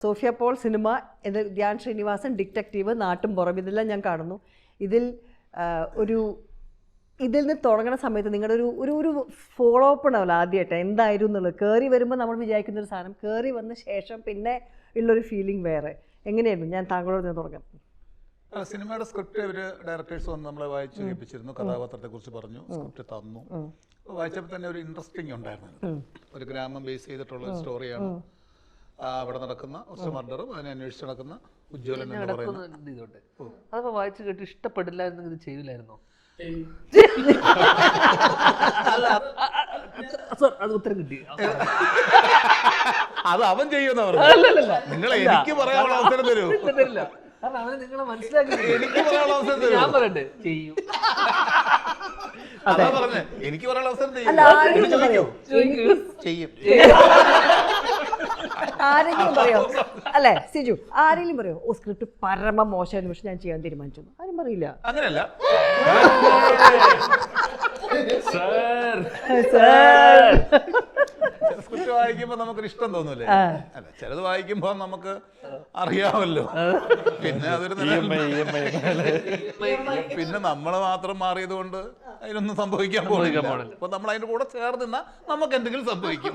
Sophia Paul cinema, Dhyan Sreenivasan detective, നാട്ടുംപുറം, ഇതെല്ലാം ഞാൻ കാണുന്നു. ഇതിൽ നിന്ന് തുടങ്ങുന്ന സമയത്ത് നിങ്ങളുടെ ഒരു ഫോളോ അപ്പ് ഉണ്ടാവില്ല ആദ്യമായിട്ട് എന്തായിരുന്നു എന്നുള്ളത്. കയറി വരുമ്പോൾ നമ്മൾ വിചാരിക്കുന്നൊരു സാധനം, കയറി വന്ന ശേഷം പിന്നെ ഉള്ളൊരു ഫീലിംഗ് വേറെ. എങ്ങനെയായിരുന്നു? ഞാൻ താങ്കളോട് നിന്ന് തുടങ്ങാം. സിനിമയുടെ സ്ക്രിപ്റ്റ് ഇവർ ഡയറക്ടേഴ്സ് വന്ന് നമ്മളെ വായിച്ച് കേൾപ്പിച്ചിരുന്നു, കഥാപാത്രത്തെക്കുറിച്ച് പറഞ്ഞു, സ്ക്രിപ്റ്റ് തന്നു. വായിച്ചപ്പോൾ തന്നെ ഒരു ഇൻട്രസ്റ്റിംഗ് ഉണ്ടായിരുന്നു. ഒരു ഗ്രാമം ബേസ് ചെയ്തിട്ടുള്ള സ്റ്റോറിയാണ്. അവിടെ നടക്കുന്ന കുറച്ച് മർഡറും അതിനെ അന്വേഷിച്ച് നടക്കുന്ന ഉജ്ജ്വലൻ എന്ന് പറയുന്നത്. അതൊക്കെ വായിച്ചു കേട്ട് ഇഷ്ടപ്പെടില്ലായിരുന്നു, ഇത് ചെയ്യില്ലായിരുന്നോ? അത് ഉത്തരം കിട്ടി. അത് അവൻ ചെയ്യുന്ന പറഞ്ഞു. നിങ്ങളെ എനിക്ക് പറയാനുള്ള അവസരം തരൂ. തരില്ല, കാരണം അവനെ നിങ്ങളെ മനസ്സിലാക്കി. എനിക്ക് പറയാനുള്ള അവസരം തരൂ. ഞാൻ പറയട്ടെ, ചെയ്യും. അതാ പറഞ്ഞേ, എനിക്ക് പറയാനുള്ള അവസരം ചെയ്യും. ആരെങ്കിലും പറയോ? അല്ലേ സിജു, ആരെങ്കിലും പറയോ ഓ സ്ക്രിപ്റ്റ് പരമ മോശമായിരുന്നു പക്ഷെ ഞാൻ ചെയ്യാൻ തീരുമാനിച്ചു? ആരും പറയില്ല. അങ്ങനെയല്ല, സ്ക്രിപ്റ്റ് വായിക്കുമ്പോ നമുക്കൊരു ഇഷ്ടം തോന്നൂലേ? അല്ല, ചിലത് വായിക്കുമ്പോ നമുക്ക് അറിയാമല്ലോ. പിന്നെ അതൊരു പിന്നെ നമ്മള് മാത്രം മാറിയത് കൊണ്ട് അതിനൊന്നും സംഭവിക്കാൻ പോകുന്നില്ല. അപ്പൊ നമ്മൾ അതിന്റെ കൂടെ ചേർന്ന് നിന്നാ നമുക്ക് എന്തെങ്കിലും സംഭവിക്കും.